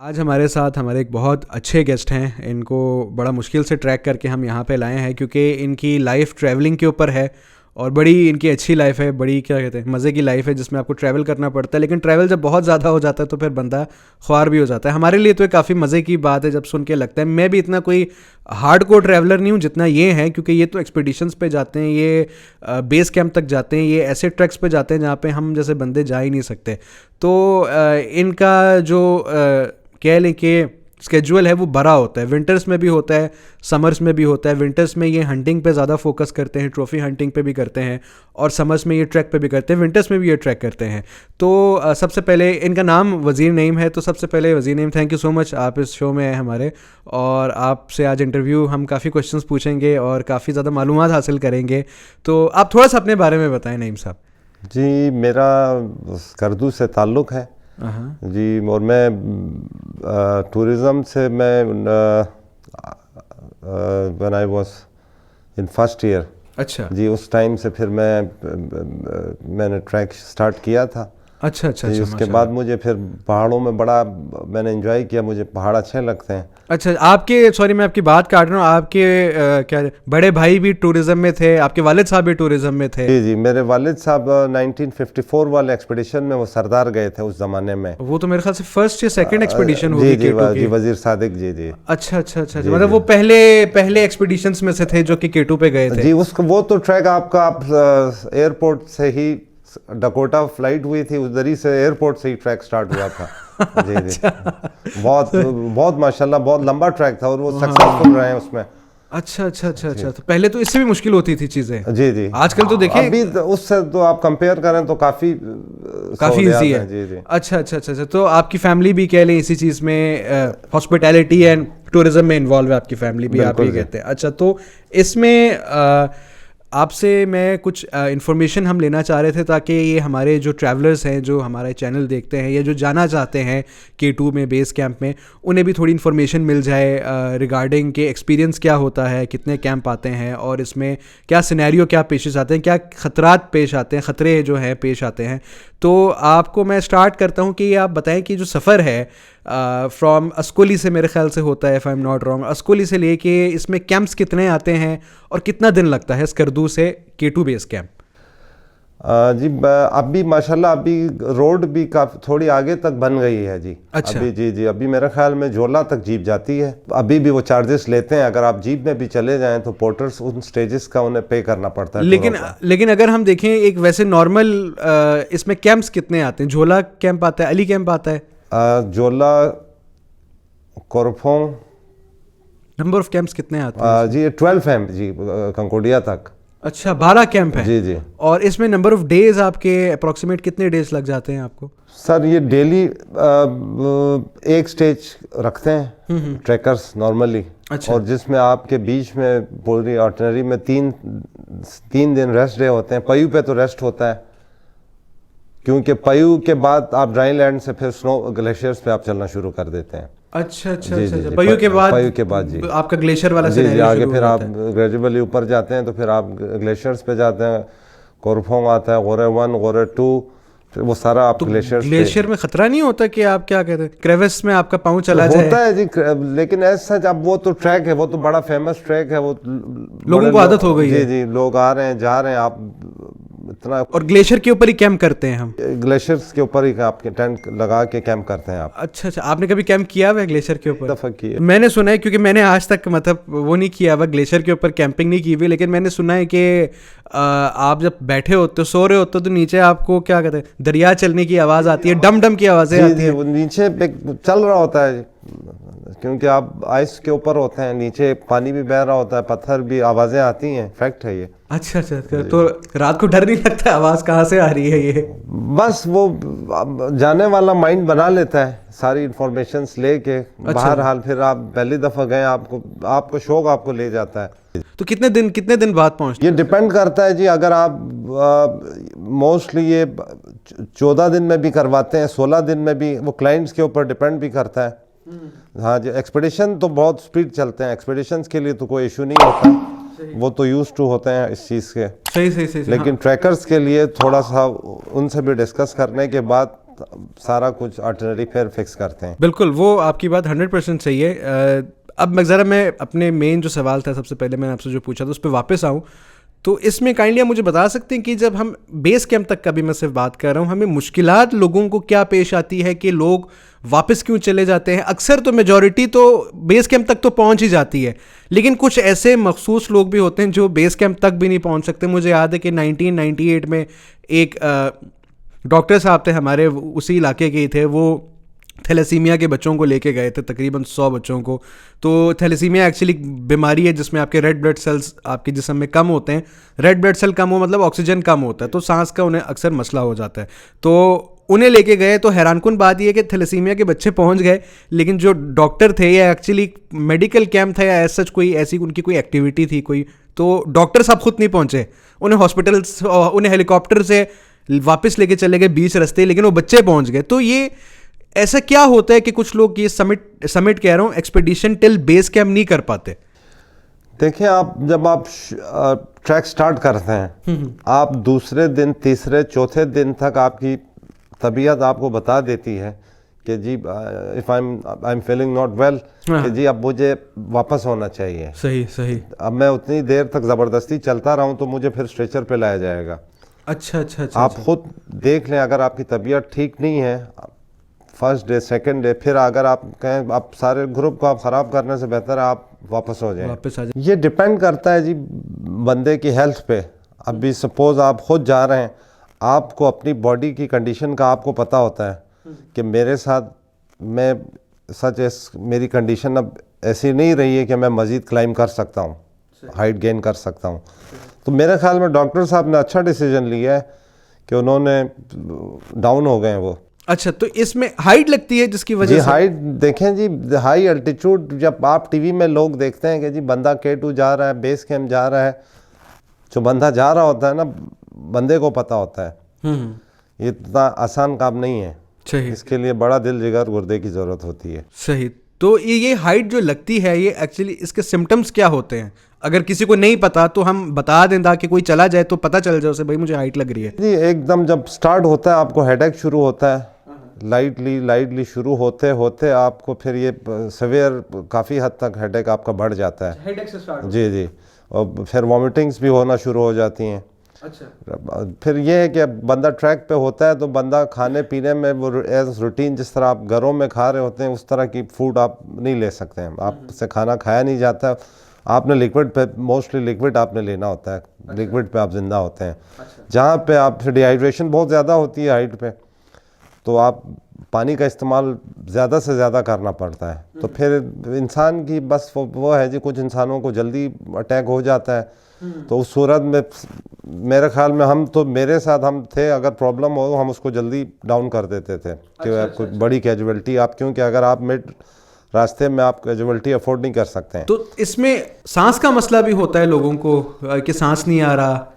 आज हमारे साथ हमारे एक बहुत अच्छे गेस्ट हैं। इनको बड़ा मुश्किल से ट्रैक करके हम यहाँ पे लाए हैं क्योंकि इनकी लाइफ ट्रैवलिंग के ऊपर है और बड़ी इनकी अच्छी लाइफ है, बड़ी क्या कहते हैं मज़े की लाइफ है जिसमें आपको ट्रैवल करना पड़ता है। लेकिन ट्रैवल जब बहुत ज़्यादा हो जाता है तो फिर बंदा ख्वार भी हो जाता है। हमारे लिए तो ये काफ़ी मज़े की बात है जब सुन के लगता है। मैं भी इतना कोई हार्ड कोर ट्रैवलर नहीं हूँ जितना ये है, क्योंकि ये तो एक्सपीडिशंस पे जाते हैं, ये बेस कैंप तक जाते हैं, ये ऐसे ट्रैक्स पे जाते हैं जहाँ पे हम जैसे बंदे जा ही नहीं सकते। तो इनका जो कह लें कि स्केड्यूल है वो बड़ा होता है। विंटर्स में भी होता है, समर्स में भी होता है। विंटर्स में ये हंटिंग पे ज़्यादा फोकस करते हैं, ट्रॉफी हंटिंग पे भी करते हैं, और समर्स में ये ट्रैक पे भी करते हैं, विंटर्स में भी ये ट्रैक करते हैं। तो सबसे पहले इनका नाम वज़ीर नईम है। तो सबसे पहले वज़ीर Naeem, thank you so much, आप इस शो में आए हमारे, और आपसे आज इंटरव्यू हम काफ़ी क्वेश्चंस पूछेंगे और काफ़ी ज़्यादा मालूमात हासिल करेंगे। तो आप थोड़ा सा अपने बारे में बताएं नईम साहब। जी, मेरा स्कर्दू से ताल्लुक़ है जी, और मैं टूरिज़म से मैं when I was in first year, अच्छा जी, उस टाइम से फिर मैंने ट्रैक स्टार्ट किया था। अच्छा अच्छा जी, अच्छा, उसके बाद मुझे फिर पहाड़ों में बड़ा मैंने एंजॉय किया, मुझे पहाड़ अच्छे लगते हैं। अच्छा, आपके सॉरी मैं आपकी बात काट रहा हूँ, आपके क्या बड़े भाई भी टूरिज्म में थे, आपके वालिद साहब भी टूरिज्म में थे? जी जी, मेरे वालिद साहब 1954 वाले एक्सपीडिशन में वो सरदार गए थे उस ज़माने में। वो तो मेरे ख्याल से फर्स्ट या सेकंड एक्सपीडिशन जी होगी जी केटू की। जी, वजीर सादिक जी जी। अच्छा अच्छा अच्छा, मतलब वो पहले एक्सपीडिशंस में से थे जो कि केटू पे गए थे। जी, उसको वो तो ट्रैक आपका आप एयरपोर्ट से ही डकोटा फ्लाइट हुई थी, उधर ही से एयरपोर्ट से ही ट्रैक स्टार्ट हुआ था। जी जी, बहुत माशाल्लाह बहुत लंबा ट्रैक था और वो सक्सेसफुल रहे हैं उसमें। अच्छा अच्छा अच्छा अच्छा, तो पहले तो इससे भी मुश्किल होती थी चीजें। जी जी, आजकल तो देखें अभी उससे तो आप कंपेयर करें तो काफ़ी इजी है। जी जी। अच्छा अच्छा अच्छा अच्छा, तो आपकी फैमिली भी कह लें इसी चीज़ में हॉस्पिटैलिटी एंड टूरिज्म में इन्वॉल्व है, आपकी फैमिली भी, आप ये कहते हैं। अच्छा, तो इसमें आपसे मैं कुछ इन्फॉर्मेशन हम लेना चाह रहे थे ताकि ये हमारे जो ट्रैवलर्स हैं जो हमारे चैनल देखते हैं या जो जाना चाहते हैं K2 में बेस कैंप में, उन्हें भी थोड़ी इन्फॉर्मेशन मिल जाए रिगार्डिंग के एक्सपीरियंस क्या होता है, कितने कैंप आते हैं और इसमें क्या सिनेरियो क्या पेश आते हैं, क्या खतरात पेश आते हैं, ख़तरे जो हैं पेश आते हैं। तो आपको मैं स्टार्ट करता हूँ कि आप बताएं कि जो सफ़र है फ्रॉम अस्कोली से मेरे ख्याल से होता है, if I am not wrong, अस्कोली से लेके इसमें कैंप्स कितने आते हैं और कितना दिन लगता है स्कर्दू से K2 बेस कैंप? जी, अभी माशाल्लाह अभी रोड भी काफ़ी थोड़ी आगे तक बन गई है जी। अच्छा। अभी जी जी, अभी मेरे ख्याल में झोला तक जीप जाती है। अभी भी वो चार्जेस लेते हैं, अगर आप जीप में भी चले जाएं तो पोर्टर्स उन स्टेजेस का उन्हें पे करना पड़ता है। लेकिन अगर हम देखें एक वैसे नॉर्मल इसमें कैंप्स कितने आते हैं? झोला कैंप आता है, अली कैंप आता है, झोला, कोरफोंग, नंबर ऑफ कैंप्स कितने आते हैं? जी 12 हैं जी, कंकोडिया तक। अच्छा, 12 कैंप हैं। जी जी। और इसमें नंबर ऑफ डेज आपके अप्रॉक्सीमेट कितने डेज लग जाते हैं आपको? सर ये डेली एक स्टेज रखते हैं ट्रैकर्स नॉर्मली। अच्छा। और जिसमें आपके बीच में पूरी ऑर्डिनरी में तीन दिन रेस्ट डे होते हैं। पयू पे तो रेस्ट होता है, क्योंकि पयू के बाद आप ड्राई लैंड से फिर स्नो ग्लेशियर्स पे आप चलना शुरू कर देते हैं। अच्छा अच्छा अच्छा, पयू के बाद जी आपका ग्लेशियर वाला जी जी, आगे फिर आप ग्रेजुअली ऊपर जाते हैं तो फिर आप ग्लेशियर्स पे जाते हैं। कोरफोंग आता है, गोरे 1, गोरे 2, वो सारा आप ग्लेशियर में खतरा नहीं होता कि आप क्या कहते हैं क्रेविस में आपका पाँव चला जाए? होता है जी, लेकिन ऐसा अब वो तो ट्रैक है, वो तो बड़ा फेमस ट्रैक है, वो लोगों को आदत हो गई है। जी जी, लोग आ रहे हैं जा रहे हैं, आप इतना। और ग्लेशियर के ऊपर ही कैंप करते हैं हम? ग्लेशियर्स के ऊपर ही आपके टेंट लगा के कैंप करते हैं आप। अच्छा अच्छा, आपने कभी कैंप किया हुआ है ग्लेशियर के ऊपर? दफा किया मैंने सुना है, क्योंकि मैंने आज तक मतलब वो नहीं किया हुआ, ग्लेशियर के ऊपर कैंपिंग नहीं की हुई, लेकिन मैंने सुना है कि आप जब बैठे होते हो, सो रहे होते हो, तो नीचे आपको क्या कहते हैं दरिया चलने की आवाज़ आती है, डम डम की आवाज़ें आती है। वो नीचे चल रहा होता है क्योंकि आप आइस के ऊपर होते हैं, नीचे पानी भी बह रहा होता है, पत्थर भी, आवाज़ें आती हैं, फैक्ट है ये। अच्छा अच्छा, तो रात को डर नहीं लगता आवाज़ कहाँ से आ रही है ये? बस वो जाने वाला माइंड बना लेता है सारी इंफॉर्मेशंस लेके। बहरहाल फिर आप पहली दफ़ा गए, आपको शौक आपको ले जाता है। तो कितने दिन बाद पहुँचते? ये डिपेंड करता है जी, अगर आप मोस्टली ये 14 दिन में भी करवाते हैं, 16 दिन में भी, वो क्लाइंट्स के ऊपर डिपेंड भी करता है। हाँ जी, एक्सपीडिशन तो बहुत स्पीड चलते हैं, एक्सपीडिशंस के लिए तो कोई इशू नहीं होता, वो तो यूज टू होते हैं इस चीज़ के। सही। लेकिन ट्रैकर्स के लिए थोड़ा सा उनसे भी डिस्कस करने के बाद सारा कुछ आर्टिलरी फिर फिक्स करते हैं। बिल्कुल, वो आपकी बात 100% सही है। अब मैं अपने मेन जो सवाल था सबसे पहले मैंने आपसे जो पूछा था उस पर वापस आऊँ, तो इसमें काइंडली आप मुझे बता सकते हैं कि जब हम बेस कैंप तक का भी मैं सिर्फ बात कर रहा हूँ, हमें मुश्किलात लोगों को क्या पेश आती है कि लोग वापस क्यों चले जाते हैं? अक्सर तो मेजॉरिटी तो बेस कैंप तक तो पहुँच ही जाती है, लेकिन कुछ ऐसे मखसूस लोग भी होते हैं जो बेस कैंप तक भी नहीं पहुँच सकते। मुझे याद है कि 1998 में एक डॉक्टर साहब थे हमारे, उसी इलाके के ही थे, वो थैलेसीमिया के बच्चों को लेके गए थे, तकरीबन 100 बच्चों को। तो थैलेसीमिया एक्चुअली बीमारी है जिसमें आपके रेड ब्लड सेल्स आपके जिस्म में कम होते हैं। रेड ब्लड सेल कम हो मतलब ऑक्सीजन कम होता है, तो सांस का उन्हें अक्सर मसला हो जाता है। तो उन्हें लेके गए, तो हैरानकुन बात यह है कि थैलेसीमिया के बच्चे पहुंच गए, लेकिन जो डॉक्टर थे या एक्चुअली मेडिकल कैंप था या ऐसा कोई ऐसी उनकी कोई एक्टिविटी थी कोई, तो डॉक्टर साहब खुद नहीं पहुंचे। उन्हें हॉस्पिटल, उन्हें हेलीकॉप्टर से वापस लेके चले गए बीच रास्ते, लेकिन वो बच्चे पहुंच गए। तो ये ऐसा क्या होता है कि कुछ लोग ये समिट कह रहा हूँ एक्सपेडिशन टिल बेस कैंप नहीं कर पाते? देखिए, जब आप ट्रैक स्टार्ट करते हैं, आप दूसरे दिन, तीसरे, चौथे दिन तक आपकी तबीयत आपको बता देती है कि जी if I am feeling not well, कि जी अब मुझे वापस होना चाहिए। सही। अब मैं उतनी देर तक ज़बरदस्ती चलता रहा हूँ तो मुझे फिर स्ट्रेचर पे लाया जाएगा। अच्छा। आप खुद देख लें, अगर आपकी तबीयत ठीक नहीं है फर्स्ट डे, सेकंड डे, फिर अगर आप कहें आप सारे ग्रुप को आप ख़राब करने से बेहतर है आप वापस हो जाएं। वापस आ जाए। ये डिपेंड करता है जी बंदे की हेल्थ पे। अभी सपोज़ आप खुद जा रहे हैं, आपको अपनी बॉडी की कंडीशन का आपको पता होता है कि मेरे साथ मेरी कंडीशन अब ऐसी नहीं रही है कि मैं मज़ीद क्लाइम कर सकता हूँ, हाइट गेन कर सकता हूँ। तो मेरे ख्याल में डॉक्टर साहब ने अच्छा डिसीजन लिया है कि उन्होंने डाउन हो गए हैं वो। अच्छा, तो इसमें हाइट लगती है जिसकी वजह से? हाइट देखें जी, हाई अल्टीट्यूड, जब आप टीवी में लोग देखते हैं कि जी बंदा K2 जा रहा है, बेस कैंप जा रहा है, जो बंदा जा रहा होता है ना, बंदे को पता होता है ये इतना आसान काम नहीं है। सही। इसके लिए बड़ा दिल जिगर गुर्दे की ज़रूरत होती है। सही। तो ये हाइट जो लगती है, ये एक्चुअली इसके सिम्टम्स क्या होते हैं? अगर किसी को नहीं पता तो हम बता दें ताकि कोई चला जाए तो पता चल जाए उसे, भाई मुझे हाइट लग रही है। जी एकदम जब स्टार्ट होता है आपको हेडेक शुरू होता है, लाइटली शुरू होते होते आपको फिर ये सवेयर काफ़ी हद तक हेडेक आपका बढ़ जाता है। हेडेक से स्टार्ट? जी, और फिर वॉमिटिंग्स भी होना शुरू हो जाती हैं। अच्छा। फिर ये है कि बंदा ट्रैक पे होता है तो बंदा खाने पीने में वो एज रूटीन जिस तरह आप घरों में खा रहे होते हैं उस तरह की फूड आप नहीं ले सकते हैं, आपसे खाना खाया नहीं जाता। आपने लिक्विड पे, मोस्टली लिक्विड आपने लेना होता है। अच्छा। लिक्विड पे आप जिंदा होते हैं। अच्छा। जहाँ पे आप फिर डिहाइड्रेशन बहुत ज़्यादा होती है हाइट पे, तो आप पानी का इस्तेमाल ज़्यादा से ज़्यादा करना पड़ता है। तो फिर इंसान की बस वो है जी, कुछ इंसानों को जल्दी अटैक हो जाता है। तो उस सूरत में मेरे ख्याल में मेरे साथ हम थे, अगर प्रॉब्लम हो हम उसको जल्दी डाउन कर देते थे कि कुछ बड़ी कैजुअलिटी आप, क्योंकि अगर आप मिड रास्ते में आप कैजुअलिटी अफोर्ड नहीं कर सकते हैं। तो इसमें सांस का मसला भी होता है लोगों को कि सांस नहीं आ रहा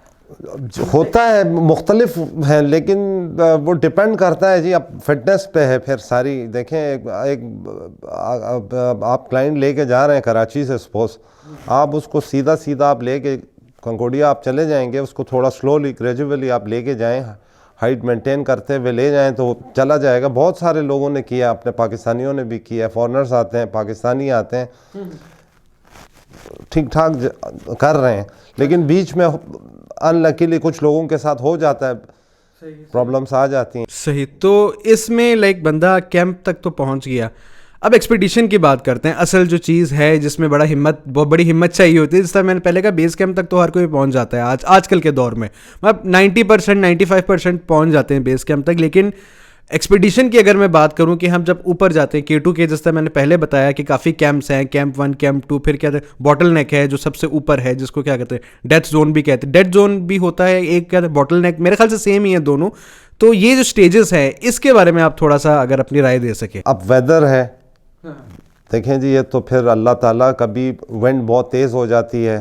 होता है, मुख्तलिफ है, लेकिन वो डिपेंड करता है जी अब फिटनेस पे है। फिर सारी देखें, आप क्लाइंट लेके जा रहे हैं कराची से, सपोज आप उसको सीधा आप लेके कंकोडिया आप चले जाएंगे, उसको थोड़ा स्लोली ग्रेजुअली आप लेके जाएं, हाइट मेंटेन करते हुए ले जाएं तो चला जाएगा। बहुत सारे लोगों ने किया, अपने पाकिस्तानियों ने भी किया, फॉरेनर्स आते हैं, पाकिस्तानी आते हैं, ठीक ठाक कर रहे हैं। लेकिन बीच में अनलकीली कुछ लोगों के साथ हो जाता है, प्रॉब्लम्स आ जाती हैं। सही। तो इसमें लाइक बंदा कैंप तक तो पहुंच गया, अब एक्सपीडिशन की बात करते हैं। असल जो चीज़ है जिसमें बहुत बड़ी हिम्मत चाहिए होती है, जिस तरह मैंने पहले कहा बेस कैंप तक तो हर कोई पहुंच जाता है आजकल के दौर में, मतलब 90% 95% पहुंच जाते हैं बेस कैंप तक। लेकिन एक्सपीडिशन की अगर मैं बात करूं कि हम जब ऊपर जाते हैं K2 के, जिस तरह मैंने पहले बताया कि काफ़ी कैंप्स हैं, कैंप 1, कैंप 2, फिर क्या बॉटल नेक है जो सबसे ऊपर है, जिसको क्या कहते हैं डेथ जोन भी कहते हैं। डेथ जोन भी होता है एक, क्या बॉटल नेक, मेरे ख्याल से सेम ही है दोनों। तो ये जो स्टेजेस है इसके बारे में आप थोड़ा सा अगर अपनी राय दे सके। अब वेदर है, देखें जी, ये तो फिर अल्लाह ताला, कभी विंड बहुत तेज़ हो जाती है।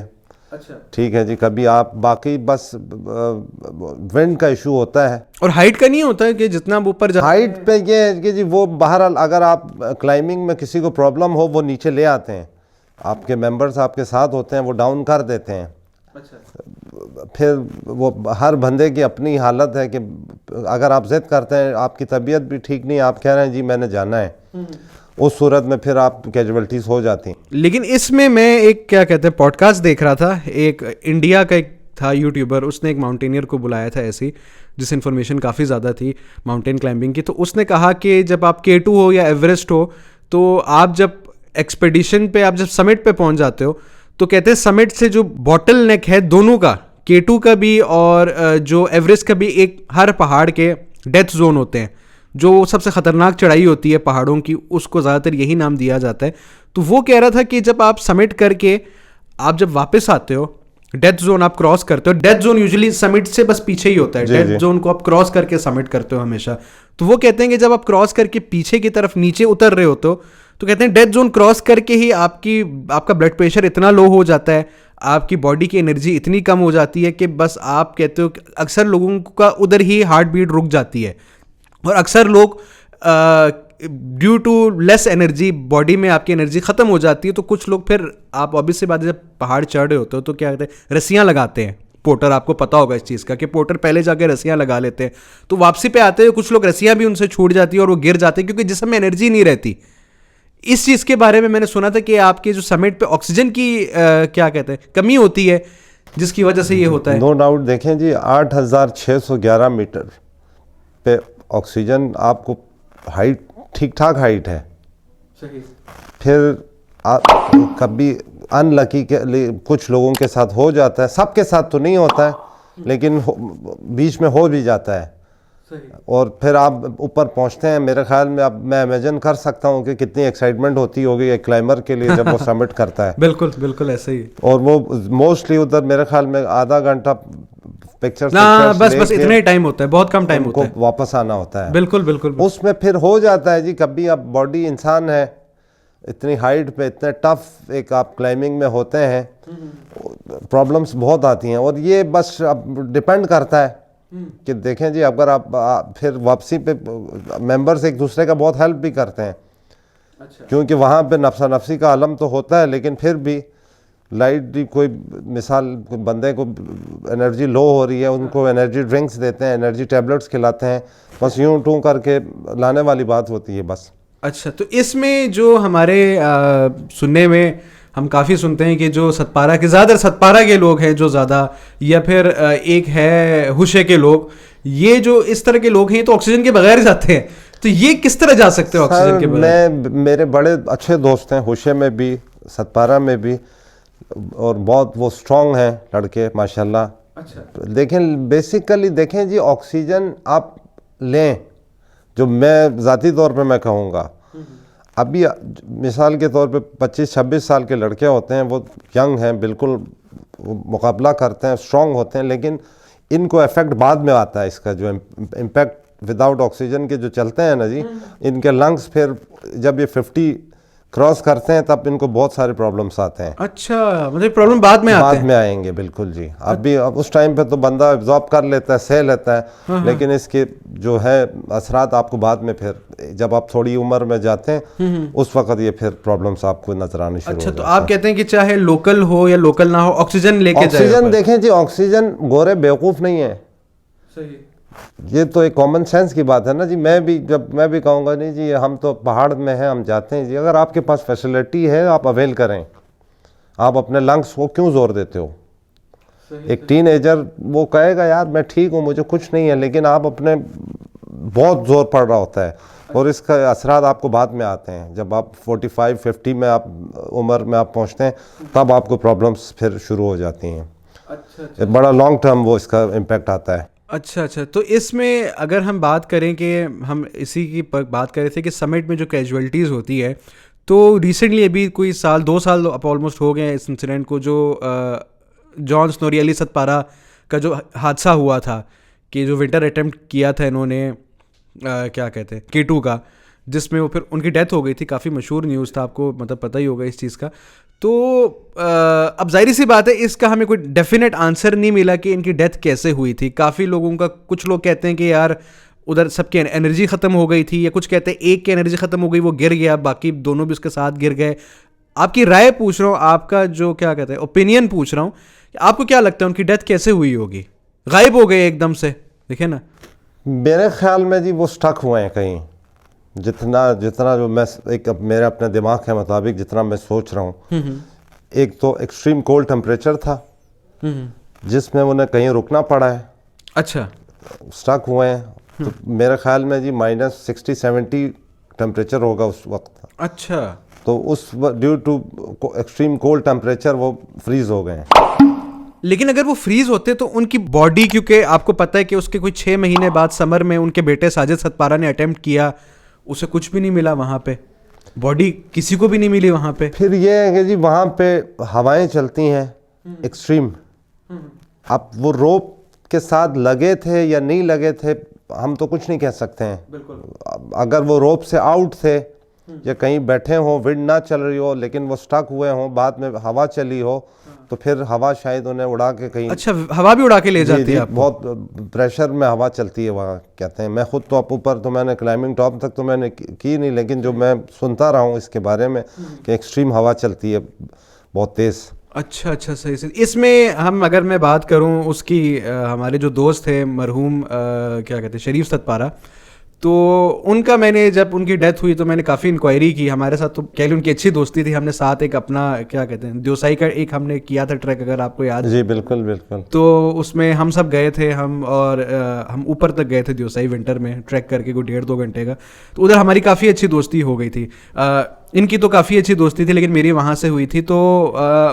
अच्छा। ठीक है जी, कभी आप बाकी बस विंड का इशू होता है, और हाइट का नहीं होता है कि जितना ऊपर हाइट पे ये है कि जी वो बहरहाल अगर आप क्लाइंबिंग में किसी को प्रॉब्लम हो वो नीचे ले आते हैं, आपके मेंबर्स आपके साथ होते हैं, वो डाउन कर देते हैं। फिर वो हर बंदे की अपनी हालत है कि अगर आप जिद करते हैं, आपकी तबीयत भी ठीक नहीं, आप कह रहे हैं जी मैंने जाना है, उस सूरत में फिर आप कैजुअलिटीज हो जाती हैं। लेकिन इसमें मैं एक क्या कहते हैं पॉडकास्ट देख रहा था, एक इंडिया का एक था यूट्यूबर, उसने एक माउंटेनियर को बुलाया था ऐसी, जिस इन्फॉर्मेशन काफ़ी ज़्यादा थी माउंटेन क्लाइंबिंग की। तो उसने कहा कि जब आप K2 हो या एवरेस्ट हो, तो आप जब एक्सपेडिशन पे, आप जब समिट पे पहुंच जाते हो, तो कहते हैं समिट से जो बॉटल नेक है दोनों का, K2 का भी और जो एवरेस्ट का भी, एक हर पहाड़ के डेथ जोन होते हैं, जो सबसे ख़तरनाक चढ़ाई होती है पहाड़ों की, उसको ज़्यादातर यही नाम दिया जाता है। तो वो कह रहा था कि जब आप समिट करके आप जब वापस आते हो, डेथ जोन आप क्रॉस करते हो, डेथ जोन यूजुअली समिट से बस पीछे ही होता है, डेथ जोन को आप क्रॉस करके समिट करते हो हमेशा। तो वो कहते हैं कि जब आप क्रॉस करके पीछे की तरफ नीचे उतर रहे होते हो, तो कहते हैं डेथ जोन क्रॉस करके ही आपका ब्लड प्रेशर इतना लो हो जाता है, आपकी बॉडी की एनर्जी इतनी कम हो जाती है कि बस आप कहते हो, अक्सर लोगों का उधर ही हार्ट बीट रुक जाती है। और अक्सर लोग due to less energy, body में आपकी एनर्जी ख़त्म हो जाती है, तो कुछ लोग फिर, आप ऑब्वियस सी बात है, जब पहाड़ चढ़ रहे होते हो तो क्या कहते हैं, रस्सियाँ लगाते हैं। पोर्टर, आपको पता होगा इस चीज़ का कि पोर्टर पहले जाके रस्सियाँ लगा लेते हैं, तो वापसी पे आते हैं कुछ लोग रस्सियाँ भी उनसे छूट जाती है और वो गिर जाते हैं क्योंकि जिस्म में एनर्जी नहीं रहती। इस चीज़ के बारे में मैंने सुना था कि आपके जो समिट पे ऑक्सीजन की क्या कहते हैं कमी होती है, जिसकी वजह से ये होता है। No doubt. देखें जी, 8611 मीटर पे ऑक्सीजन आपको हाइट ठीक ठाक हाइट है। सही। फिर कभी अनलकी के लिए कुछ लोगों के साथ हो जाता है, सबके साथ तो नहीं होता है, लेकिन बीच में हो भी जाता है। सही। और फिर आप ऊपर पहुंचते हैं, मेरे ख्याल में अब मैं इमेजिन कर सकता हूं कि कितनी एक्साइटमेंट होती होगी एक क्लाइंबर के लिए जब वो सबमिट करता है। बिल्कुल बिल्कुल ऐसे ही। और वो मोस्टली उधर मेरे ख्याल में आधा घंटा पिक्चर्स बस इतना ही टाइम होता है, बहुत कम टाइम होता है, वापस आना होता है। बिल्कुल बिल्कुल। उसमें फिर हो जाता है जी, कभी अब बॉडी इंसान है, इतनी हाइट पे इतने टफ एक आप क्लाइंबिंग में होते हैं, प्रॉब्लम्स बहुत आती हैं। और ये बस अब डिपेंड करता है कि देखें जी, अगर आप फिर वापसी पे मेंबर्स एक दूसरे का बहुत हेल्प भी करते हैं। अच्छा। क्योंकि वहाँ पे नफ्सा नफ्सी का आलम तो होता है, लेकिन फिर भी लाइट कोई मिसाल बंदे को एनर्जी लो हो रही है, उनको एनर्जी ड्रिंक्स देते हैं, एनर्जी टैबलेट्स खिलाते हैं, बस यूं टूं करके लाने वाली बात होती है बस। अच्छा, तो इसमें जो हमारे सुनने में हम काफ़ी सुनते हैं कि जो सतपारा के, ज़्यादातर सतपारा के लोग हैं जो ज़्यादा, या फिर एक है हुशे के लोग, ये जो इस तरह के लोग हैं तो ऑक्सीजन के बगैर जाते हैं, तो ये किस तरह जा सकते हैं ऑक्सीजन के बगैर? मेरे बड़े अच्छे दोस्त हैं हुशे में भी, सतपारा में भी, और बहुत वो स्ट्रॉन्ग हैं लड़के माशाल्लाह। अच्छा। देखें बेसिकली देखें जी, ऑक्सीजन आप लें, जो मैं ज़ाती तौर पे मैं कहूँगा, अभी मिसाल के तौर पे 25-26 साल के लड़के होते हैं, वो यंग हैं, बिल्कुल मुकाबला करते हैं, स्ट्रॉन्ग होते हैं, लेकिन इनको इफेक्ट बाद में आता है। इसका जो इम्पैक्ट विदाउट ऑक्सीजन के जो चलते हैं ना जी, इनके लंग्स फिर जब ये 50 क्रॉस करते हैं तब इनको बहुत सारे प्रॉब्लम्स आते हैं। अच्छा, मतलब प्रॉब्लम बाद में आते हैं? बाद में आएंगे, बिल्कुल जी। अभी उस टाइम पे तो बंदा एब्जॉर्ब कर लेता है, सह लेता है, लेकिन इसके जो है असरात आपको बाद में, फिर जब आप थोड़ी उम्र में जाते हैं उस वक्त ये फिर प्रॉब्लम्स आपको नजर आनी शुरू हो जाती है। अच्छा, तो आप कहते हैं कि चाहे लोकल हो या लोकल ना हो, ऑक्सीजन लेके जाए। ऑक्सीजन देखें जी, ऑक्सीजन गोरे बेवकूफ़ नहीं है। सही। ये तो एक कॉमन सेंस की बात है ना जी। मैं भी कहूँगा नहीं जी, हम तो पहाड़ में हैं, हम जाते हैं जी। अगर आपके पास फैसिलिटी है आप अवेल करें, आप अपने लंग्स को क्यों जोर देते हो? एक टीनेजर वो कहेगा यार मैं ठीक हूँ, मुझे कुछ नहीं है, लेकिन आप अपने बहुत जोर पड़ रहा होता है और इसका असरात आपको बाद में आते हैं। जब आप 45-50 में आप उम्र में आप पहुँचते हैं तब आपको प्रॉब्लम्स फिर शुरू हो जाती हैं। अच्छा। बड़ा लॉन्ग टर्म वो इसका इम्पैक्ट आता है। अच्छा, तो इसमें अगर हम बात करें कि हम इसी की बात कर रहे थे कि समिट में जो कैजुअलिटीज़ होती है, तो रिसेंटली अभी कोई 2 साल ऑलमोस्ट हो गए हैं इस इंसिडेंट को, जो जॉन स्नोरी अली सतपारा का जो हादसा हुआ था, कि जो विंटर अटेम्प्ट किया था इन्होंने, क्या कहते हैं, K2 का, जिसमें वो फिर उनकी डेथ हो गई थी। काफ़ी मशहूर न्यूज़ था, आपको मतलब पता ही होगा इस चीज़ का। तो अब जाहिर सी बात है, इसका हमें कोई डेफिनेट आंसर नहीं मिला कि इनकी डेथ कैसे हुई थी। काफ़ी लोगों का, कुछ लोग कहते हैं कि यार उधर सबकी एनर्जी ख़त्म हो गई थी, या कुछ कहते हैं एक की एनर्जी ख़त्म हो गई, वो गिर गया, बाकी दोनों भी उसके साथ गिर गए। आपकी राय पूछ रहा हूँ, आपका जो क्या कहते हैं ओपिनियन पूछ रहा हूँ, आपको क्या लगता है उनकी डेथ कैसे हुई होगी? गायब हो गए एकदम से, देखे ना। मेरे ख्याल में जी वो स्टक हुए हैं कहीं, जितना जो मैं मेरे अपने दिमाग के मुताबिक जितना मैं सोच रहा हूँ। एक तो एक्सट्रीम कोल्ड टेम्परेचर था जिसमें उन्हें कहीं रुकना पड़ा है। अच्छा, स्टक हुए हैं, तो मेरे ख्याल में जी -60-70 टेम्परेचर होगा उस वक्त। अच्छा, तो उस due to extreme cold temperature वो फ्रीज हो गए हैं। लेकिन अगर वो फ्रीज होते तो उनकी बॉडी, क्योंकि आपको पता है कि उसके कोई 6 महीने बाद समर में उनके बेटे साजिद सतपारा ने अटेम्प्ट किया, उसे कुछ भी नहीं मिला वहाँ पे, बॉडी किसी को भी नहीं मिली वहाँ पे। फिर ये है कि जी वहाँ पे हवाएं चलती हैं एक्सट्रीम। अब वो रोप के साथ लगे थे या नहीं लगे थे हम तो कुछ नहीं कह सकते हैं। बिल्कुल। अगर वो रोप से आउट थे या कहीं बैठे हों, विंड ना चल रही हो लेकिन वो स्टक हुए हों, बाद में हवा चली हो, तो फिर हवा शायद उन्हें उड़ा के कहीं। अच्छा, हवा भी उड़ा के ले जाती है आपको? बहुत प्रेशर में हवा चलती है वहाँ, कहते हैं। मैं खुद तो आप ऊपर तो मैंने क्लाइंबिंग टॉप तक तो मैंने की नहीं, लेकिन जो मैं सुनता रहा हूँ इसके बारे में कि एक्सट्रीम हवा चलती है बहुत तेज़। अच्छा अच्छा, सही सही। इसमें हम अगर मैं बात करूं उसकी, हमारे जो दोस्त थे मरहूम क्या कहते हैं शरीफ सतपारा, तो उनका मैंने जब उनकी डेथ हुई तो मैंने काफ़ी इंक्वायरी की। हमारे साथ तो कह ली उनकी अच्छी दोस्ती थी, हमने साथ एक अपना क्या कहते हैं देवसाई का एक हमने किया था ट्रैक, अगर आपको याद है। जी बिल्कुल बिल्कुल। तो उसमें हम सब गए थे, हम ऊपर तक गए थे देवसाई विंटर में ट्रैक करके, कोई 1.5-2 घंटे का। तो उधर हमारी काफ़ी अच्छी दोस्ती हो गई थी। इनकी तो काफ़ी अच्छी दोस्ती थी लेकिन मेरी वहाँ से हुई थी। तो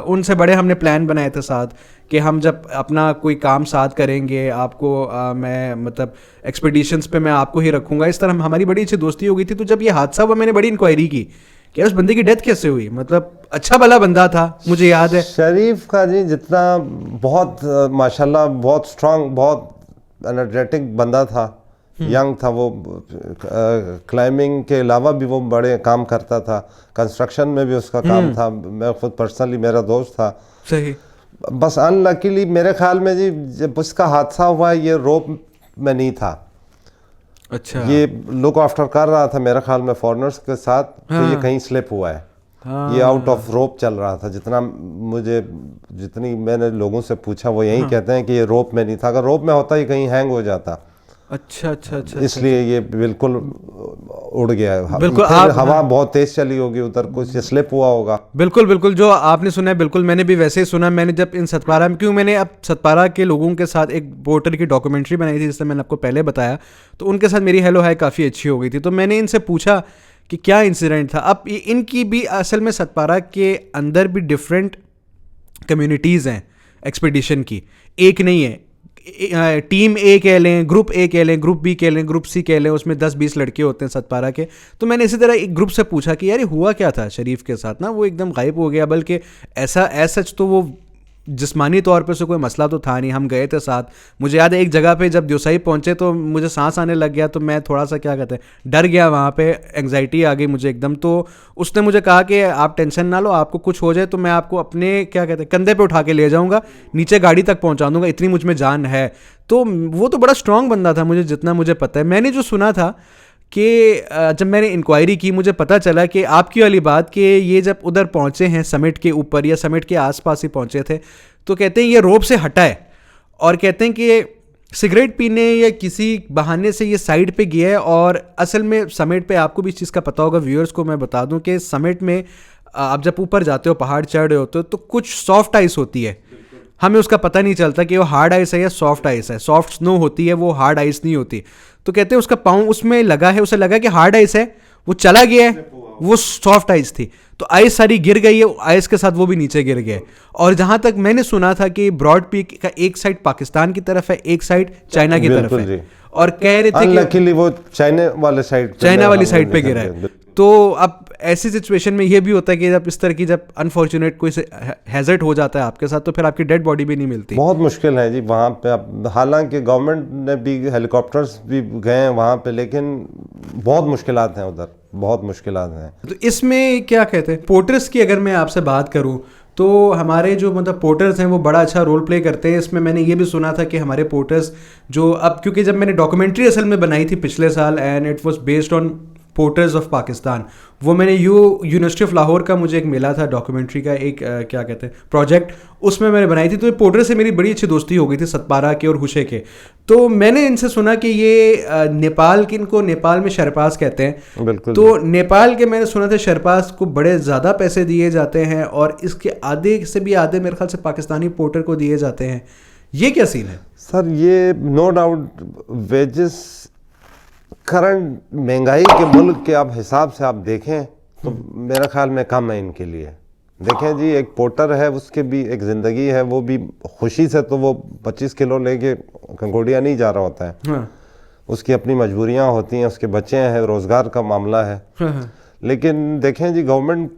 उनसे बड़े हमने प्लान बनाए थे साथ कि हम जब अपना कोई काम साथ करेंगे, आपको मैं मतलब एक्सपीडिशंस पे मैं आपको ही रखूँगा, इस तरह हमारी बड़ी अच्छी दोस्ती हो गई थी। तो जब ये हादसा हुआ मैंने बड़ी इंक्वायरी की कि उस बंदे की डेथ कैसे हुई, मतलब अच्छा भला बंदा था, मुझे याद है। शरीफ का जी जितना बहुत माशाल्लाह बहुत स्ट्रांग, बहुत एनर्जेटिक बंदा था, यंग था वो। क्लाइंबिंग के अलावा भी वो बड़े काम करता था, कंस्ट्रक्शन में भी उसका काम था। मैं खुद पर्सनली मेरा दोस्त था। सही। बस अनलकीली मेरे ख्याल में जी जब उसका हादसा हुआ ये रोप में नहीं था। अच्छा, ये लुक आफ्टर कर रहा था मेरे ख्याल में फॉरेनर्स के साथ। तो ये कहीं स्लिप हुआ है। ये आउट ऑफ रोप चल रहा था। जितनी मैंने लोगों से पूछा वो यही कहते हैं कि ये रोप में नहीं था। अगर रोप में होता ही कहीं हैंग हो जाता। अच्छा अच्छा अच्छा, इसलिए ये बिल्कुल उड़ गया है। बिल्कुल। हवा बहुत तेज चली होगी उधर, कुछ स्लिप हुआ होगा। बिल्कुल बिल्कुल, जो आपने सुना है बिल्कुल मैंने भी वैसे ही सुना। मैंने जब इन सतपारा में, क्यों मैंने अब सतपारा के लोगों के साथ एक पोर्टर की डॉक्यूमेंट्री बनाई थी जिससे मैंने आपको पहले बताया, तो उनके साथ मेरी हेलो हाय काफ़ी अच्छी हो गई थी। तो मैंने इनसे पूछा कि क्या इंसिडेंट था। अब इनकी भी असल में सतपारा के अंदर भी डिफरेंट कम्युनिटीज़ हैं एक्सपीडिशन की, एक नहीं है। टीम ए कह लें, ग्रुप ए कह लें, ग्रुप बी कह लें, ग्रुप सी कह लें, उसमें 10-20 लड़के होते हैं सतपारा के। तो मैंने इसी तरह एक ग्रुप से पूछा कि यार ये हुआ क्या था शरीफ के साथ ना, वो एकदम गायब हो गया, बल्कि ऐसा सच तो वो जिस्मानी तौर पे से कोई मसला तो था नहीं, हम गए थे साथ। मुझे याद है एक जगह पे जब देवसाई पहुंचे तो मुझे सांस आने लग गया, तो मैं थोड़ा सा क्या कहते हैं डर गया, वहाँ पे एंग्जाइटी आ गई मुझे एकदम। तो उसने मुझे कहा कि आप टेंशन ना लो, आपको कुछ हो जाए तो मैं आपको अपने क्या कहते हैं कंधे पे उठा के ले जाऊँगा, नीचे गाड़ी तक पहुँचा दूँगा, इतनी मुझ में जान है। तो वो तो बड़ा स्ट्रांग बंदा था, मुझे जितना मुझे पता है। मैंने जो सुना था कि जब मैंने इंक्वायरी की मुझे पता चला कि आपकी वाली बात कि ये जब उधर पहुंचे हैं समिट के ऊपर या समिट के आसपास ही पहुंचे थे, तो कहते हैं ये रोप से हटा है और कहते हैं कि सिगरेट पीने या किसी बहाने से ये साइड पे गया है। और असल में समिट पे आपको भी इस चीज़ का पता होगा, व्यूअर्स को मैं बता दूं कि समिट में आप जब ऊपर जाते हो, पहाड़ चढ़ रहे होते हो, तो कुछ सॉफ्ट आइस होती है, हमें उसका पता नहीं चलता कि वो हार्ड आइस है या सॉफ्ट आइस है। सॉफ्ट स्नो होती है, वो हार्ड आइस नहीं होती। तो कहते हैं उसका पाँव उसमें लगा है, उसे लगा कि हार्ड आइस है, वो चला गया है, वो सॉफ्ट आइस थी। तो आइस सारी गिर गई है, आइस के साथ वो भी नीचे गिर गए। और जहां तक मैंने सुना था कि ब्रॉड पीक का एक साइड पाकिस्तान की तरफ है, एक साइड चाइना की तरफ है, और कह रहे थे कि वो चाइना वाली साइड पे गिरा है। तो अब ऐसी सिचुएशन में ये भी होता है कि जब इस तरह की जब अनफॉर्चुनेट कोई हैजर्ड हो जाता है आपके साथ, तो फिर आपकी डेड बॉडी भी नहीं मिलती। बहुत मुश्किल है जी वहाँ पे। अब हालांकि गवर्नमेंट ने भी हेलीकॉप्टर्स भी गए हैं वहाँ पे, लेकिन बहुत मुश्किलात हैं उधर, बहुत मुश्किलात हैं। तो इसमें क्या कहते हैं पोर्टर्स की अगर मैं आपसे बात करूँ तो हमारे जो मतलब पोर्टर्स हैं वो बड़ा अच्छा रोल प्ले करते हैं इसमें। मैंने ये भी सुना था कि हमारे पोर्टर्स जो अब, क्योंकि जब मैंने डॉक्यूमेंट्री असल में बनाई थी पिछले साल, and it was based on porters of Pakistan, वो मैंने यूनिवर्सिटी ऑफ लाहौर का मुझे एक मिला था डॉक्यूमेंट्री का एक क्या कहते हैं प्रोजेक्ट, उसमें मैंने बनाई थी। तो ये पोर्टर से मेरी बड़ी अच्छी दोस्ती हो गई थी, सतपारा के और हुशे के। तो मैंने इनसे सुना कि ये नेपाल के, इनको नेपाल में शरपास कहते हैं। बिल्कुल। तो नेपाल के मैंने सुना था शरपास को बड़े ज़्यादा पैसे दिए जाते हैं और इसके आधे से भी आधे मेरे ख्याल से पाकिस्तानी पोर्टर को दिए जाते हैं। ये क्या सीन है सर? ये नो डाउट वेजेस करंट महंगाई के मुल्क के आप हिसाब से आप देखें तो मेरा ख्याल में कम है इनके लिए। देखें जी, एक पोर्टर है, उसके भी एक ज़िंदगी है, वो भी खुशी से तो वो 25 किलो लेके कंकोडिया नहीं जा रहा होता है। हाँ। उसकी अपनी मजबूरियां होती हैं, उसके बच्चे हैं, रोज़गार का मामला है। हाँ। लेकिन देखें जी, गवर्नमेंट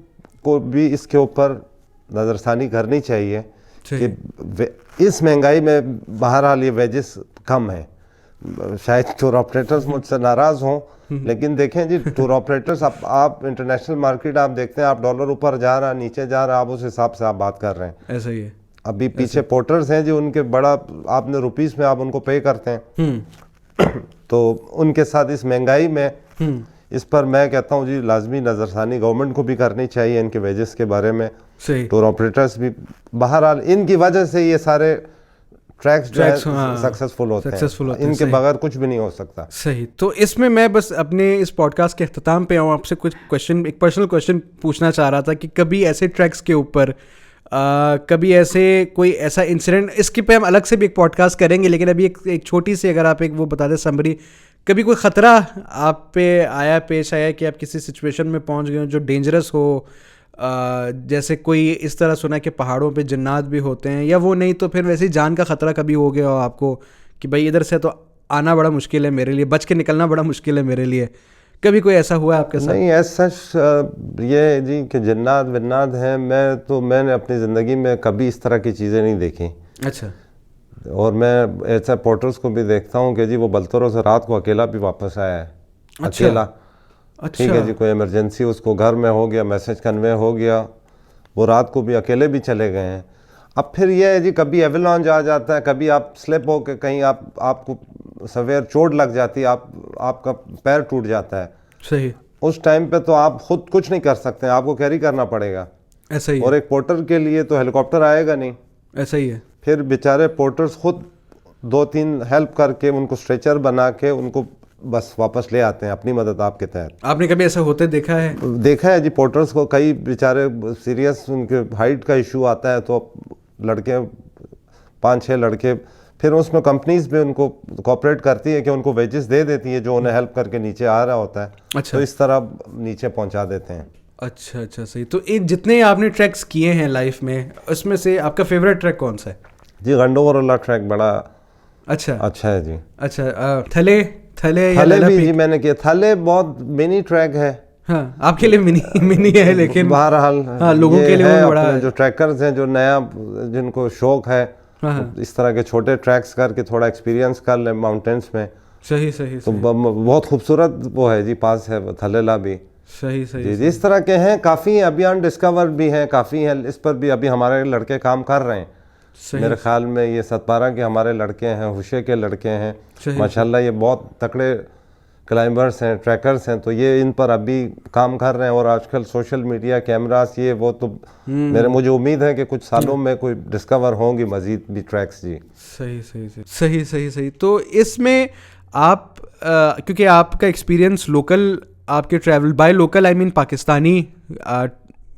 को भी इसके ऊपर नज़रसानी करनी चाहिए कि इस महंगाई में बहरहाल ये वेजेस कम है। शायद टूर ऑपरेटर्स मुझसे नाराज़ हों, लेकिन देखें जी, टूर ऑपरेटर्स आप इंटरनेशनल मार्केट आप देखते हैं, आप डॉलर ऊपर जा रहा निचे जा रहा, आप उस हिसाब से आप बात कर रहे हैं। ऐसा ही है। अभी पीछे पोर्टर्स हैं जो उनके बड़ा आपने रुपीस में आप उनको पे करते हैं तो उनके साथ इस महंगाई में इस पर मैं कहता हूँ जी, लाजमी नज़रसानी गवर्नमेंट को भी करनी चाहिए इनके वेजेस के बारे में। टूर ऑपरेटर्स भी बहरहाल इनकी वजह से ये सारे ट्रैक्स जो है सक्सेसफुल होते हैं, इनके बगैर कुछ भी नहीं हो सकता। सही। तो इसमें मैं बस अपने इस पॉडकास्ट के अख्ताम पे आऊँ, आपसे कुछ क्वेश्चन, एक पर्सनल क्वेश्चन पूछना चाह रहा था कि कभी ऐसे ट्रैक्स के ऊपर कभी ऐसे कोई ऐसा इंसिडेंट, इसके पे हम अलग से भी एक पॉडकास्ट करेंगे, लेकिन अभी एक छोटी सी अगर आप एक वो बता दें समरी, कभी कोई ख़तरा आप पे आया, पेश आया कि आप किसी सिचुएशन में पहुंच गए हो जो डेंजरस हो, जैसे कोई इस तरह सुना कि पहाड़ों पे जिन्नात भी होते हैं, या वो नहीं तो फिर वैसे ही जान का ख़तरा कभी हो गया हो आपको कि भाई इधर से तो आना बड़ा मुश्किल है मेरे लिए, बच के निकलना बड़ा मुश्किल है मेरे लिए, कभी कोई ऐसा हुआ है आपके साथ? नहीं, ऐसा ये जी कि जिन्नात विन्नात हैं, मैंने अपनी ज़िंदगी में कभी इस तरह की चीज़ें नहीं देखी। अच्छा। और मैं ऐसा पोर्टर्स को भी देखता हूँ कि जी वो बलतरों से रात को अकेला भी वापस आया है। अच्छा। अकेला। अच्छा। ठीक है जी, कोई इमरजेंसी उसको घर में हो गया, मैसेज कन्वे हो गया, वो रात को भी अकेले भी चले गए हैं। अब फिर यह है जी, कभी एवलांच आ जाता है, कभी आप स्लिप हो के कहीं आपको सवेर चोट लग जाती है, आपका पैर टूट जाता है। सही। उस टाइम पे तो आप खुद कुछ नहीं कर सकते, आपको कैरी करना पड़ेगा। ऐसा ही। और एक पोर्टर के लिए तो हेलीकॉप्टर आएगा नहीं। ऐसा ही है। फिर बेचारे पोर्टर्स खुद 2-3 हेल्प करके उनको स्ट्रेचर बना के उनको बस वापस ले आते हैं अपनी मदद आपके तहत। आपने कभी ऐसा होते देखा है? देखा है जी, पोर्टर्स को कई बेचारे सीरियस उनके हाइट का इशू आता है तो लड़के 5-6 लड़के, फिर उसमें कंपनीज भी उनको कोऑपरेट करती है कि उनको वेजेस दे देती है जो उन्हें हेल्प करके नीचे आ रहा होता है। अच्छा। तो इस तरह नीचे पहुंचा देते हैं। अच्छा अच्छा, सही। तो जितने आपने ट्रैक्स किए हैं लाइफ में, उसमें से आपका फेवरेट ट्रैक कौन सा है? जी, गंडोवरला ट्रैक बड़ा अच्छा है जी। अच्छा, थले भी जी मैंने किया। थले बहुत मिनी ट्रैक है। हाँ, आपके लिए मिनी है, लेकिन बहरहाल हाँ, लोगों के लिए वो बड़ा है। जो ट्रैकर्स हैं, जो नया जिनको शौक है, हाँ, इस तरह के छोटे ट्रैक्स करके थोड़ा एक्सपीरियंस कर ले माउंटेन्स में। सही। तो बहुत खूबसूरत वो है जी, पास है थलेला भी। सही जी, इस तरह के हैं काफ़ी, अभी अनडिस्कवर्ड भी हैं, काफ़ी हैं। इस पर भी अभी हमारे लड़के काम कर रहे हैं। मेरे ख्याल में ये सतपारा के हमारे लड़के हैं, हुशे के लड़के हैं, माशाल्लाह ये बहुत तकड़े क्लाइंबर्स हैं, ट्रैकर्स हैं। तो ये इन पर अभी काम कर रहे हैं। और आजकल सोशल मीडिया, कैमरास, ये वो, तो मुझे उम्मीद है कि कुछ सालों में कोई डिस्कवर होंगी मजीद भी ट्रैक्स जी। सही। तो इसमें आप क्योंकि आपका एक्सपीरियंस लोकल, आपके travel by local I mean Pakistani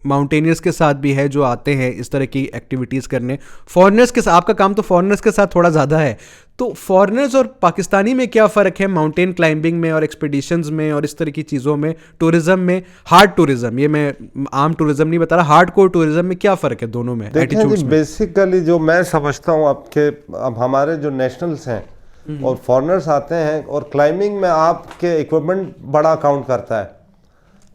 mountaineers के साथ भी है जो आते हैं इस तरह की एक्टिविटीज़ करने। फॉरेनर्स के साथ आपका काम तो फॉरेनर्स के साथ थोड़ा ज़्यादा है, तो फॉरेनर्स और पाकिस्तानी में क्या फ़र्क है माउंटेन क्लाइंबिंग में और एक्सपीडिशंस में और इस तरह की चीज़ों में, टूरिज़्म में, हार्ड टूरिज़्म, ये मैं आम टूरिज़्म नहीं बता रहा, हार्ड कोर टूरिज़्म में क्या फ़र्क है दोनों में एटीट्यूड्स में? बेसिकली जो मैं समझता हूँ अब हमारे जो नेशनल्स हैं और फॉरेनर्स आते हैं, और क्लाइंबिंग में आपके इक्विपमेंट बड़ा काउंट करता है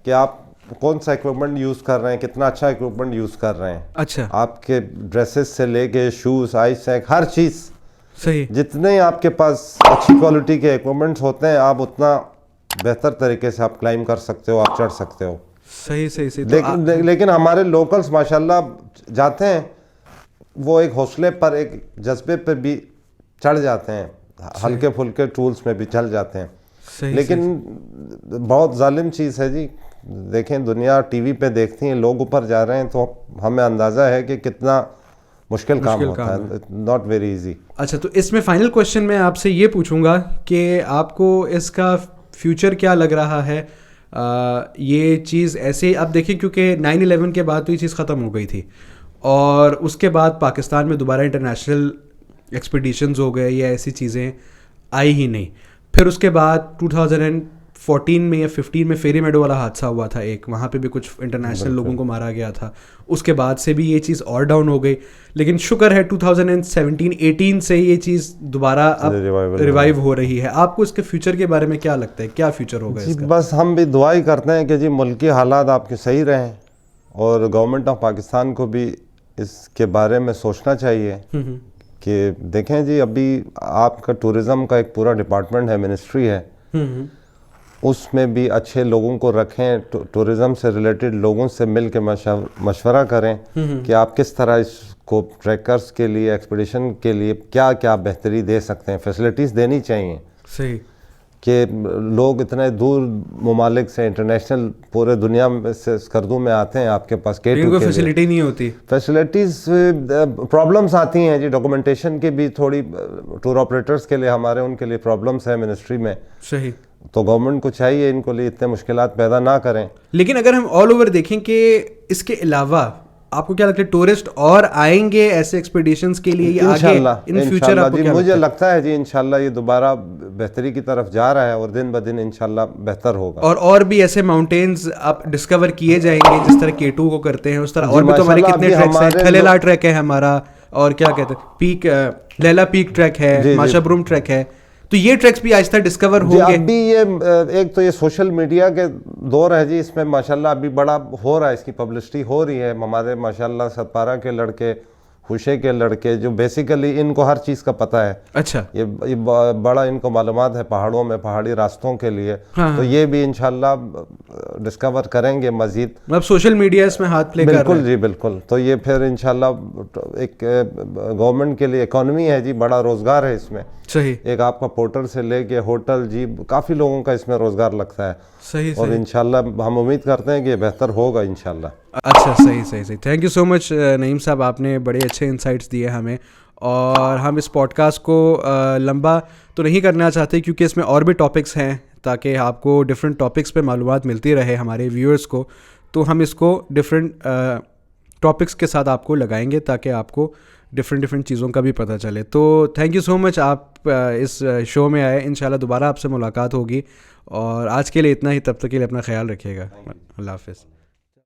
कि आप कौन सा इक्विपमेंट यूज़ कर रहे हैं, कितना अच्छा इक्विपमेंट यूज़ कर रहे हैं। अच्छा। आपके ड्रेसेस से लेके शूज़, आइस सैक, हर चीज़। सही। जितने आपके पास अच्छी क्वालिटी के इक्विपमेंट्स होते हैं, आप उतना बेहतर तरीके से आप क्लाइंब कर सकते हो, आप चढ़ सकते हो। सही। लेकिन हमारे लोकल्स माशाल्लाह जाते हैं, वो एक हौसले पर, एक जज्बे पर भी चढ़ जाते हैं, हल्के फुल्के टूल्स में भी चल जाते हैं। सही, लेकिन बहुत जालिम चीज़ है जी। देखें, दुनिया टीवी पे देखती है, लोग ऊपर जा रहे हैं, तो हमें अंदाज़ा है कि कितना मुश्किल काम होता है। Not very easy. अच्छा, तो इसमें फाइनल क्वेश्चन मैं आपसे ये पूछूंगा कि आपको इसका फ्यूचर क्या लग रहा है? ये चीज़ ऐसे अब देखिए, क्योंकि 9/11 के बाद तो ये चीज़ ख़त्म हो गई थी, और उसके बाद पाकिस्तान में दोबारा इंटरनेशनल एक्सपीडिशंस हो गए या ऐसी चीज़ें आई ही नहीं। फिर उसके बाद 2014 में या 15 में फेरी मेडो वाला हादसा हुआ था एक, वहाँ पे भी कुछ इंटरनेशनल लोगों को मारा गया था। उसके बाद से भी ये चीज़ और डाउन हो गई, लेकिन शुक्र है 2017-18 से ये चीज़ दोबारा अब रिवाइव हो रही है। आपको इसके फ्यूचर के बारे में क्या लगता है, क्या फ्यूचर होगा इसका? बस हम भी दुआ ही करते हैं कि जी मुल्की हालात आपके सही रहें, और गवर्नमेंट ऑफ पाकिस्तान को भी इसके बारे में सोचना चाहिए कि देखें जी, अभी आपका टूरिज़्म का एक पूरा डिपार्टमेंट है, मिनिस्ट्री है, उसमें भी अच्छे लोगों को रखें, टूरिज़्म से रिलेटेड लोगों से मिल के मशवरा करें कि आप किस तरह इसको ट्रैकर्स के लिए, एक्सपीडिशन के लिए क्या क्या बेहतरी दे सकते हैं। फैसिलिटीज़ देनी चाहिए। सही कि लोग इतने दूर ममालिक से, इंटरनेशनल पूरे दुनिया में से स्कर्दू में आते हैं आपके पास, कोई फैसिलिटी नहीं होती। फैसिलिटीज़ प्रॉब्लम्स आती हैं जी, डॉक्यूमेंटेशन की भी थोड़ी टूर ऑपरेटर्स के लिए, हमारे उनके लिए प्रॉब्लम्स है मिनिस्ट्री में। सही। तो गवर्नमेंट को चाहिए इनको लिए इतने मुश्किलात पैदा ना करें। लेकिन अगर हम ऑल ओवर देखें कि इसके अलावा आपको क्या लगता है, टूरिस्ट और आएंगे ऐसे एक्सपीडिशंस के लिए आगे इन फ्यूचर? आपको क्या मुझे लगता है जी इंशाल्लाह ये दोबारा बेहतरी की तरफ जा रहा है, और दिन ब दिन इंशाल्लाह बेहतर होगा। और भी ऐसे माउंटेन्स आप डिस्कवर किए जाएंगे जिस तरह K2 को करते हैं उस तरह। और भी तो हमारे कितने ट्रैक्स हैं, थलेला ट्रैक है हमारा, और क्या कहते हैं पीक, लैला पीक ट्रैक है, माशाब्रूम ट्रैक है, तो ये ट्रैक्स भी आहिस्ता डिस्कवर होंगे। अभी ये एक तो ये सोशल मीडिया के दौर है जी, इसमें माशाल्लाह अभी बड़ा हो रहा है, इसकी पब्लिसिटी हो रही है। हमारे माशाल्लाह सतपारा के लड़के, हुशे के लड़के, जो बेसिकली इनको हर चीज़ का पता है। अच्छा। ये बड़ा इनको मालूमात है पहाड़ों में, पहाड़ी रास्तों के लिए। तो ये भी इंशाल्लाह डिस्कवर करेंगे मजीद। मतलब सोशल मीडिया इसमें हाथ प्ले कर रहा है। बिल्कुल जी, बिल्कुल। तो ये फिर इंशाल्लाह एक गवर्नमेंट के लिए इकोनॉमी है जी, बड़ा रोज़गार है इसमें। सही। एक आपका पोर्टर से लेके होटल जी, काफ़ी लोगों का इसमें रोज़गार लगता है। सही। और इंशाल्लाह हम उम्मीद करते हैं कि ये बेहतर होगा इंशाल्लाह। अच्छा, सही। Thank you so much Naeem साहब, आपने बड़े अच्छे इंसाइट्स दिए हमें। और हम इस पॉडकास्ट को लंबा तो नहीं करना चाहते, क्योंकि इसमें और भी टॉपिक्स हैं, ताकि आपको डिफरेंट टॉपिक्स पे मालूमात मिलती रहे हमारे व्यूअर्स को। तो हम इसको डिफरेंट टॉपिक्स के साथ आपको लगाएंगे, ताकि आपको डिफरेंट चीज़ों का भी पता चले। तो थैंक यू सो मच, आप इस शो में आए। इंशाल्लाह दोबारा आपसे मुलाकात होगी, और आज के लिए इतना ही। तब तक के लिए अपना ख्याल रखिएगा। अल्लाह हाफ़िज़।